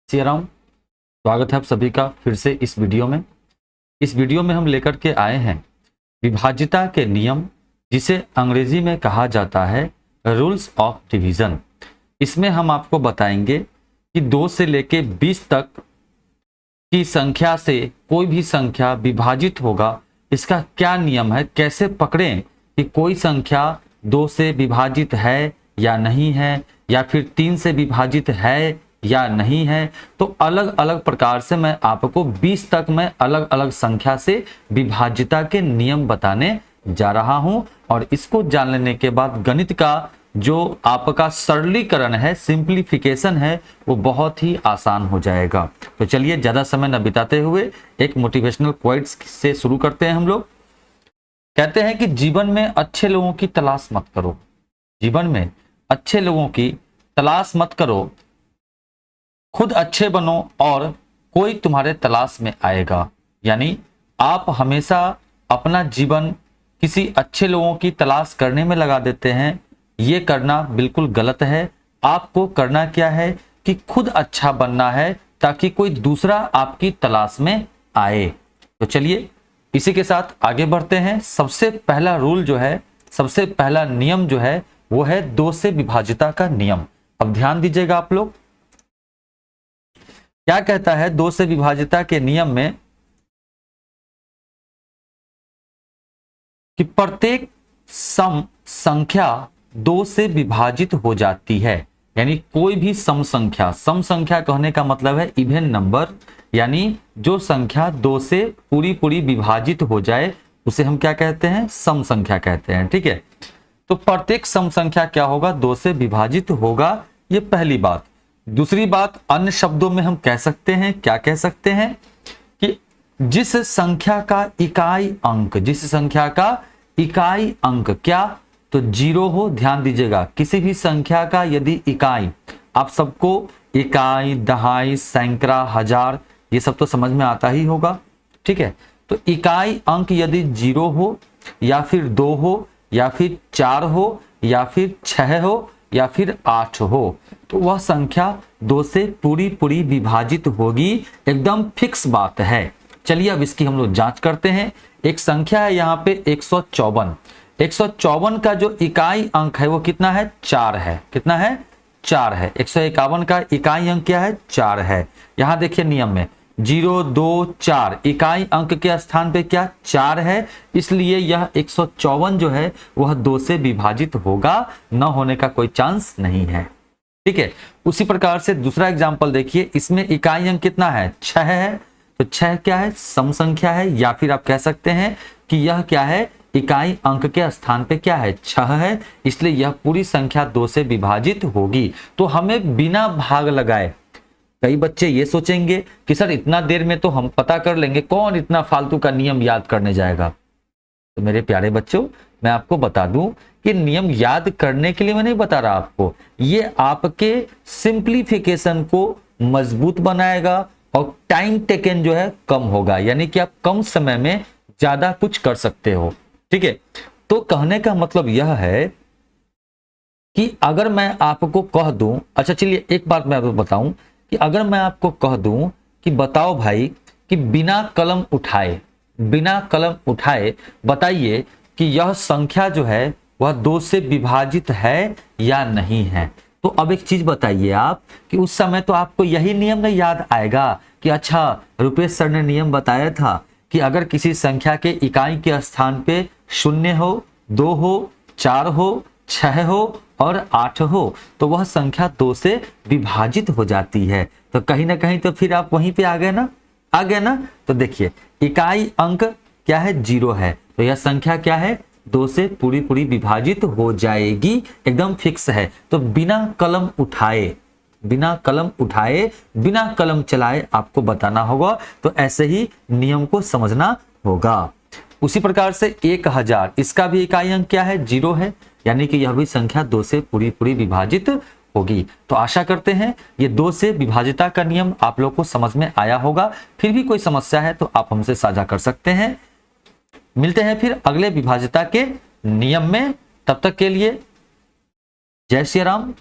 श्री राम। स्वागत है आप सभी का फिर से इस वीडियो में। इस वीडियो में हम लेकर के आए हैं विभाज्यता के नियम, जिसे अंग्रेजी में कहा जाता है रूल्स ऑफ डिवीजन। इसमें हम आपको बताएंगे कि 2 से लेके 20 तक की संख्या से कोई भी संख्या विभाजित होगा, इसका क्या नियम है, कैसे पकड़ें कि कोई संख्या 2 से विभाजित है या नहीं है, या फिर 3 से विभाजित है या नहीं है। तो अलग अलग प्रकार से मैं आपको 20 तक में अलग अलग संख्या से विभाज्यता के नियम बताने जा रहा हूं, और इसको जान लेने के बाद गणित का जो आपका सरलीकरण है, सिंप्लीफिकेशन है, वो बहुत ही आसान हो जाएगा। तो चलिए ज्यादा समय न बिताते हुए एक मोटिवेशनल क्वाइट्स से शुरू करते हैं। हम लोग कहते हैं कि जीवन में अच्छे लोगों की तलाश मत करो, जीवन में अच्छे लोगों की तलाश मत करो, खुद अच्छे बनो और कोई तुम्हारे तलाश में आएगा। यानी आप हमेशा अपना जीवन किसी अच्छे लोगों की तलाश करने में लगा देते हैं। ये करना बिल्कुल गलत है। आपको करना क्या है कि खुद अच्छा बनना है, ताकि कोई दूसरा आपकी तलाश में आए। तो चलिए इसी के साथ आगे बढ़ते हैं। सबसे पहला रूल जो है, सबसे पहला नियम जो है, वो है 2 से विभाज्यता का नियम। अब ध्यान दीजिएगा आप लोग, क्या कहता है 2 से विभाज्यता के नियम में कि प्रत्येक सम संख्या 2 से विभाजित हो जाती है। यानी कोई भी सम संख्या, सम संख्या कहने का मतलब है इवन नंबर, यानी जो संख्या 2 से पूरी विभाजित हो जाए उसे हम क्या कहते हैं, सम संख्या कहते हैं। ठीक है, तो प्रत्येक सम संख्या क्या होगा, 2 से विभाजित होगा। ये पहली बात। दूसरी बात, अन्य शब्दों में हम कह सकते हैं, क्या कह सकते हैं कि जिस संख्या का इकाई अंक, जिस संख्या का इकाई अंक क्या, तो 0 हो। ध्यान दीजिएगा, किसी भी संख्या का यदि इकाई, आप सबको इकाई, दहाई, सैकड़ा, हजार, ये सब तो समझ में आता ही होगा। ठीक है, तो इकाई अंक यदि 0 हो, या फिर 2 हो, या फिर 4 हो, या फिर 6 हो, या फिर 8 हो, तो वह संख्या 2 से पूरी विभाजित होगी। एकदम फिक्स बात है। चलिए अब इसकी हम लोग जांच करते हैं। एक संख्या है यहाँ पे 154। 154 का जो इकाई अंक है वो कितना है, 4 है। कितना है, 4 है। 151 का इकाई अंक क्या है, 4 है। यहाँ देखिए नियम में 0, 2, 4 इकाई अंक के स्थान पे क्या, 4 है। इसलिए यह 154 जो है वह 2 से विभाजित होगा, न होने का कोई चांस नहीं है। ठीक है, उसी प्रकार से दूसरा एग्जांपल देखिए, इसमें इकाई अंक कितना है, 6 है। तो 6 क्या है, सम संख्या है, या फिर आप कह सकते हैं कि यह क्या है, इकाई अंक के स्थान पे क्या है, 6 है। इसलिए यह पूरी संख्या 2 से विभाजित होगी। तो हमें बिना भाग लगाए, कई बच्चे ये सोचेंगे कि सर इतना देर में तो हम पता कर लेंगे, कौन इतना फालतू का नियम याद करने जाएगा। तो मेरे प्यारे बच्चों, मैं आपको बता दूं कि नियम याद करने के लिए मैं नहीं बता रहा आपको, ये आपके सिंप्लीफिकेशन को मजबूत बनाएगा और टाइम टेकन जो है कम होगा। यानी कि आप कम समय में ज्यादा कुछ कर सकते हो। ठीक है, तो कहने का मतलब यह है कि अगर मैं आपको कह दूं, अच्छा चलिए एक बात मैं आपको बताऊं कि अगर मैं आपको कह दूं कि बताओ भाई कि बिना कलम उठाए, बिना कलम उठाए बताइए कि यह संख्या जो है वह 2 से विभाजित है या नहीं है। तो अब एक चीज बताइए आप कि उस समय तो आपको यही नियम नहीं याद आएगा कि अच्छा रुपेश सर ने नियम बताया था कि अगर किसी संख्या के इकाई के स्थान पे 0 हो, 2 हो, 4 हो, 6 हो और 8 हो, तो वह संख्या 2 से विभाजित हो जाती है। तो कहीं ना कहीं तो फिर आप वहीं पे आ गए ना, आ गए ना। तो देखिए इकाई अंक क्या है, 0 है, तो यह संख्या क्या है, 2 से पूरी विभाजित हो जाएगी, एकदम फिक्स है। तो बिना कलम उठाए, बिना कलम उठाए, बिना कलम चलाए आपको बताना होगा। तो ऐसे ही नियम को समझना होगा। उसी प्रकार से 1000, इसका भी इकाई अंक क्या है, 0 है। यानी कि यह भी संख्या 2 से पूरी विभाजित होगी। तो आशा करते हैं ये 2 से विभाजिता का नियम आप लोग को समझ में आया होगा। फिर भी कोई समस्या है तो आप हमसे साझा कर सकते हैं। मिलते हैं फिर अगले विभाजिता के नियम में। तब तक के लिए जय श्री राम।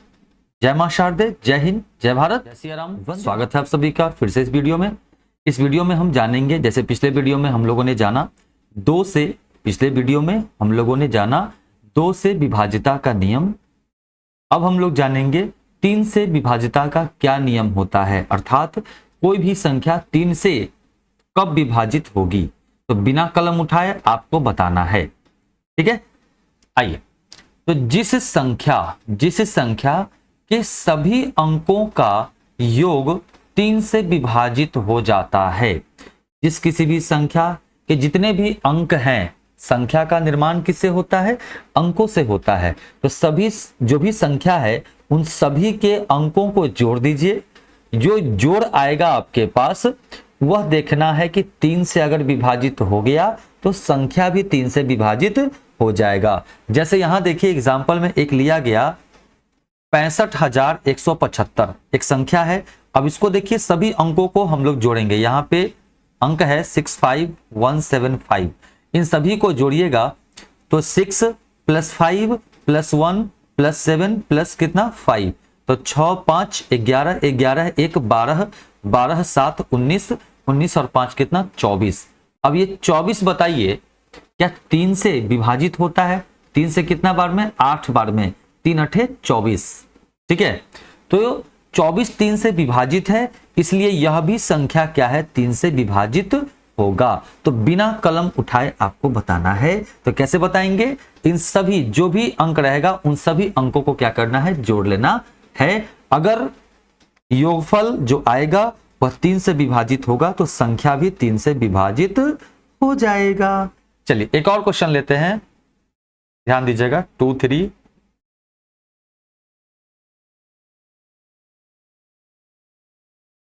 जय मां शारदे, जय हिंद, जय भारत, जय सिया राम। स्वागत है आप सभी का फिर से इस वीडियो में। इस वीडियो में हम जानेंगे, जैसे पिछले वीडियो में हम लोगों ने जाना दो से विभाजिता का नियम। अब हम लोग जानेंगे 3 से विभाजिता का क्या नियम होता है, अर्थात कोई भी संख्या 3 से कब विभाजित होगी। तो बिना कलम उठाए आपको बताना है, ठीक है। आइए, तो जिस संख्या के सभी अंकों का योग 3 से विभाजित हो जाता है, जिस किसी भी संख्या के जितने भी अंक हैं, संख्या का निर्माण किससे होता है, अंकों से होता है। तो सभी जो भी संख्या है उन सभी के अंकों को जोड़ दीजिए। जो जोड़ आएगा आपके पास वह देखना है कि 3 से अगर विभाजित हो गया तो संख्या भी 3 से विभाजित हो जाएगा। जैसे यहां देखिए एग्जाम्पल में एक लिया गया 65,175 एक संख्या है। अब इसको देखिए सभी अंकों को हम लोग जोड़ेंगे। यहाँ पे अंक है 65175, इन सभी को जोड़िएगा तो 6 + 5 + 1 + 7 प्लस कितना 5, तो 6 5 11 11 1 12 12 7 19 19 और 5 कितना 24। अब ये 24 बताइए क्या 3 से विभाजित होता है? 3 से कितना बार में, 8 बार में, 3 8 24, ठीक है। तो 24 3 से विभाजित है, इसलिए यह भी संख्या क्या है, 3 से विभाजित होगा। तो बिना कलम उठाए आपको बताना है। तो कैसे बताएंगे, इन सभी जो भी अंक रहेगा उन सभी अंकों को क्या करना है, जोड़ लेना है। अगर योगफल जो आएगा वह 3 से विभाजित होगा तो संख्या भी 3 से विभाजित हो जाएगा। चलिए एक और क्वेश्चन लेते हैं, ध्यान दीजिएगा 2 3।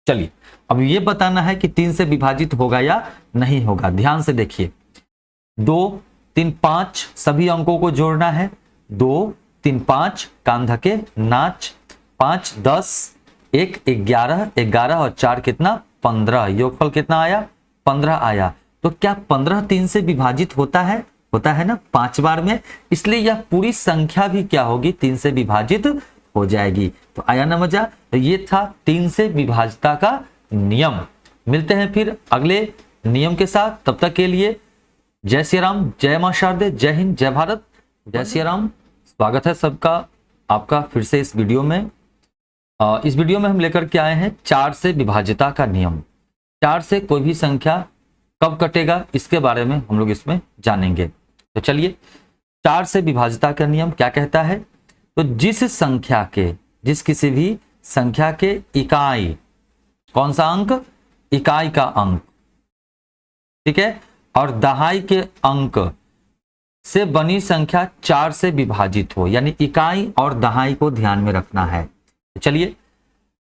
चलिए अब ये बताना है कि 3 से विभाजित होगा या नहीं होगा। ध्यान से देखिए, 2 3 5 सभी अंकों को जोड़ना है। 2 3 5 कान धके नाच, 5 10 1 11 11 और 4 कितना 15, योगफल कितना आया 15 आया। तो क्या 15 3 से विभाजित होता है ना 5 बार में, इसलिए यह पूरी संख्या भी क्या होगी, 3 से विभाजित हो जाएगी। तो आया ना मजा। तो ये था 3 से विभाजिता का नियम। मिलते हैं फिर अगले नियम के साथ, तब तक के लिए जय श्री राम, जय मां शारदे, जय हिंद, जय भारत, जय श्री राम। स्वागत है सबका आपका फिर से इस वीडियो में। इस वीडियो में हम लेकर के आए हैं 4 से विभाजिता का नियम। 4 से कोई भी संख्या कब कटेगा इसके बारे में हम लोग इसमें जानेंगे। तो चलिए, 4 से विभाजिता का नियम क्या कहता है। तो जिस किसी भी संख्या के इकाई, कौन सा अंक, इकाई का अंक, ठीक है, और दहाई के अंक से बनी संख्या 4 से विभाजित हो, यानी इकाई और दहाई को ध्यान में रखना है। चलिए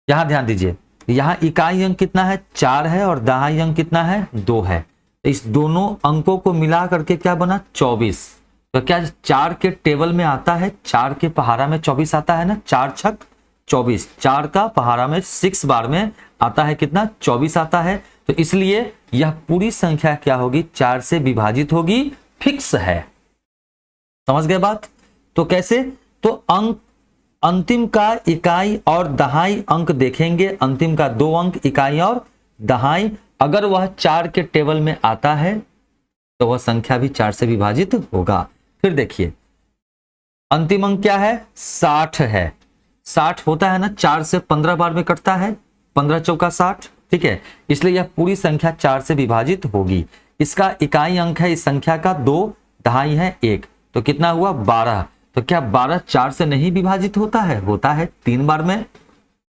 यहां ध्यान दीजिए, यहां इकाई अंक कितना है 4 है और दहाई अंक कितना है 2 है। इस दोनों अंकों को मिला करके क्या बना 24। तो क्या 4 के टेबल में आता है, 4 के पहाड़ा में 24 आता है ना, 4 छक 24, 4 का पहाड़ा में 6 बार में आता है कितना 24 आता है। तो इसलिए यह पूरी संख्या क्या होगी, 4 से विभाजित होगी, फिक्स है। समझ गए बात। तो कैसे, तो अंक अंतिम का इकाई और दहाई अंक देखेंगे, अंतिम का 2 अंक इकाई और दहाई, अगर वह 4 के टेबल में आता है तो वह संख्या भी 4 से विभाजित होगा। फिर देखिए अंतिम अंक क्या है 60 है, 60 होता है ना 4 से 15 बार में कटता है, 15 चौका 60, ठीक है, इसलिए यह पूरी संख्या 4 से विभाजित होगी। इसका इकाई अंक है इस संख्या का 2, दहाई है 1, तो कितना हुआ 12। तो क्या 12 4 से नहीं विभाजित होता है 3 बार में,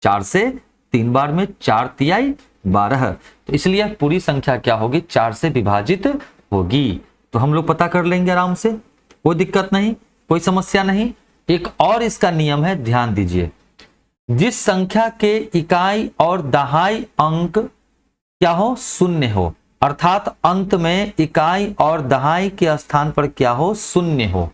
4 से 3 बार में, 4 तिहाई 12। तो इसलिए पूरी संख्या क्या होगी, 4 से विभाजित होगी। तो हम लोग पता कर लेंगे आराम से, कोई दिक्कत नहीं, कोई समस्या नहीं। एक और इसका नियम है, ध्यान दीजिए, जिस संख्या के इकाई और दहाई अंक क्या हो, शून्य हो, अर्थात अंत में इकाई और दहाई के स्थान पर क्या हो, शून्य हो,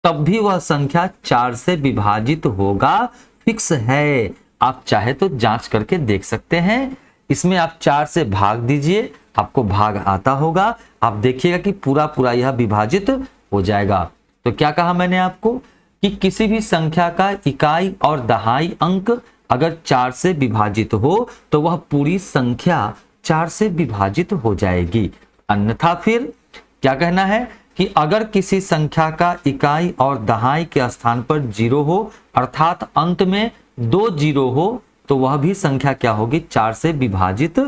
तब भी वह संख्या 4 से विभाजित होगा, फिक्स है। आप चाहे तो जांच करके देख सकते हैं। इसमें आप 4 से भाग दीजिए, आपको भाग आता होगा, आप देखिएगा कि पूरा पूरा यह विभाजित हो जाएगा। तो क्या कहा मैंने आपको, कि किसी भी संख्या का इकाई और दहाई अंक अगर 4 से विभाजित हो तो वह पूरी संख्या 4 से विभाजित हो जाएगी। अन्यथा फिर क्या कहना है कि अगर किसी संख्या का इकाई और दहाई के स्थान पर 0 हो अर्थात अंत में 2 0 हो तो वह भी संख्या क्या होगी, 4 से विभाजित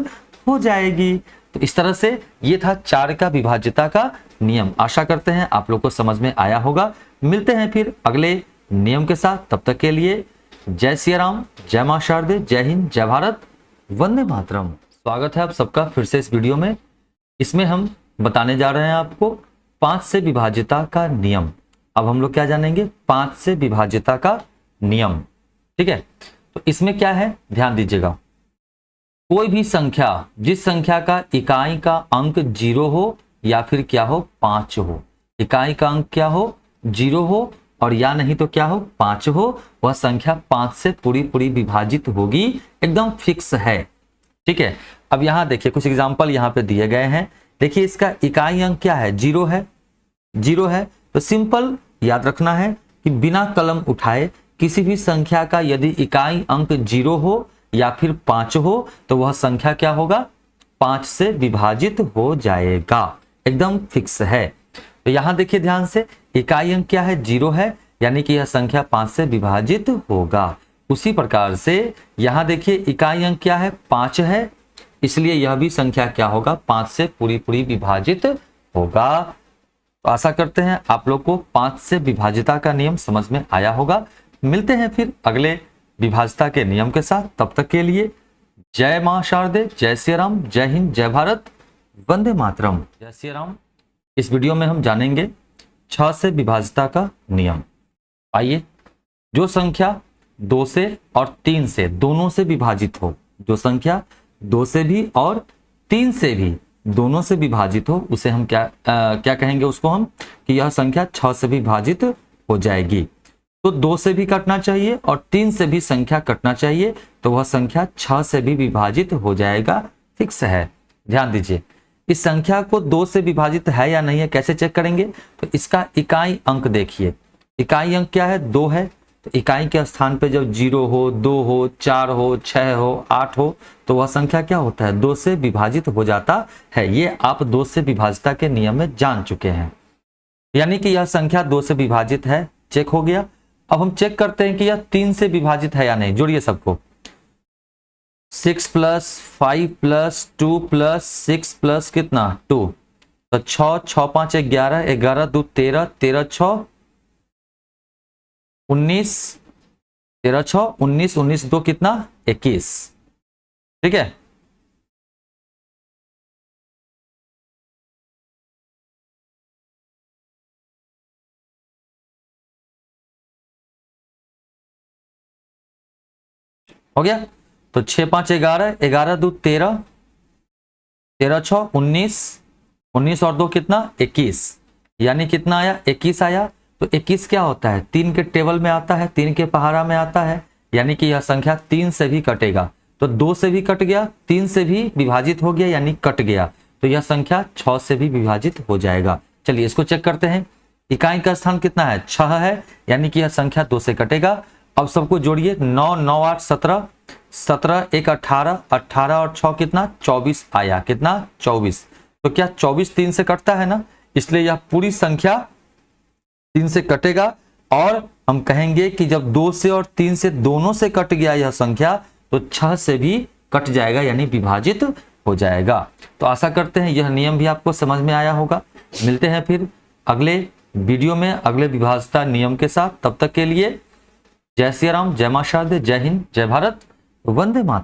हो जाएगी। तो इस तरह से ये था 4 का विभाज्यता का नियम। आशा करते हैं आप लोग को समझ में आया होगा। मिलते हैं फिर अगले नियम के साथ, तब तक के लिए जय श्री राम, जय मां शारदे, जय हिंद, जय भारत, वंदे मातरम। स्वागत है आप सबका फिर से इस वीडियो में। इसमें हम बताने जा रहे हैं आपको 5 से विभाज्यता का नियम। अब हम लोग क्या जानेंगे, 5 से विभाज्यता का नियम। ठीक है, तो इसमें क्या है ध्यान दीजिएगा। कोई भी संख्या, जिस संख्या का इकाई का अंक 0 हो या फिर क्या हो 5 हो, इकाई का अंक क्या हो 0 हो और या नहीं तो क्या हो 5 हो, वह संख्या 5 से पूरी विभाजित होगी, एकदम फिक्स है। ठीक है, अब यहां देखिए कुछ एग्जांपल यहां पे दिए गए हैं। देखिए इसका इकाई अंक क्या है, 0 है, 0 है। तो सिंपल याद रखना है कि बिना कलम उठाए किसी भी संख्या का यदि इकाई अंक 0 हो या फिर 5 हो तो वह संख्या क्या होगा, 5 से विभाजित हो जाएगा, एकदम फिक्स है। तो यहां देखिए ध्यान से, इकाई अंक क्या है 0 है, यानी कि यह संख्या 5 से विभाजित होगा। उसी प्रकार से यहां देखिए इकाई अंक क्या है 5 है, इसलिए यह भी संख्या क्या होगा 5 से पूरी विभाजित होगा। तो आशा करते हैं आप लोग को 5 से विभाज्यता का नियम समझ में आया होगा। मिलते हैं फिर अगले विभाज्यता के नियम के साथ, तब तक के लिए जय मां शारदे, जय श्री राम, जय हिंद, जय भारत, वंदे मातरम। जय श्री राम। इस वीडियो में हम जानेंगे 6 से विभाज्यता का नियम। आइए, जो संख्या 2 से और 3 से दोनों से विभाजित हो, जो संख्या 2 से भी और 3 से भी दोनों से विभाजित हो, उसे हम क्या कहेंगे उसको हम, कि यह संख्या 6 से विभाजित हो जाएगी। तो 2 से भी कटना चाहिए और 3 से भी संख्या कटना चाहिए, तो वह संख्या 6 से भी विभाजित हो जाएगा, फिक्स है। ध्यान दीजिए, इस संख्या को 2 से विभाजित है या नहीं है कैसे चेक करेंगे, तो इसका इकाई अंक देखिए, इकाई अंक क्या है 2 है, तो इकाई के स्थान पे जब 0 हो, 2 हो, 4 हो, 6 हो, 8 हो तो वह संख्या क्या होता है 2 से विभाजित हो जाता है। ये आप 2 से विभाज्यता के नियम में जान चुके हैं, यानी कि यह संख्या 2 से विभाजित है, चेक हो गया। अब हम चेक करते हैं कि यह 3 से विभाजित है या नहीं। जोड़िए सबको, 6 + 5 + 2 + 6 + कितना 2, तो 6 6 5 11, 11 2 13, 13 6 19, 13 6 19, 19 2 कितना 21। ठीक है, हो गया। तो 6 5 11, 11 2 13, 13 6 19, 19 और 2 कितना 21, यानी कितना आया 21 आया। तो 21 क्या होता है 3 के टेबल में आता है, 3 के पहाड़ा में आता है, यानी कि यह संख्या 3 से भी कटेगा। तो 2 से भी कट गया, 3 से भी विभाजित हो गया यानी कट गया, तो यह संख्या 6 से भी विभाजित हो जाएगा। चलिए इसको चेक करते हैं। इकाई का स्थान कितना है 6 है, यानी कि यह संख्या 2 से कटेगा। अब सबको जोड़िए, 9 9 8 17, 17 1 18, 18 और 6 कितना 24 आया, कितना 24। तो क्या 24 3 से कटता है ना, इसलिए यह पूरी संख्या 3 से कटेगा। और हम कहेंगे कि जब 2 से और 3 से दोनों से कट गया यह संख्या, तो 6 से भी कट जाएगा यानी विभाजित हो जाएगा। तो आशा करते हैं यह नियम भी आपको समझ में आया होगा। मिलते हैं फिर अगले वीडियो में अगले विभाज्यता नियम के साथ, तब तक के लिए जय श्री राम, जय मां शारदे, जय हिंद, जय भारत, वंदे मातरम।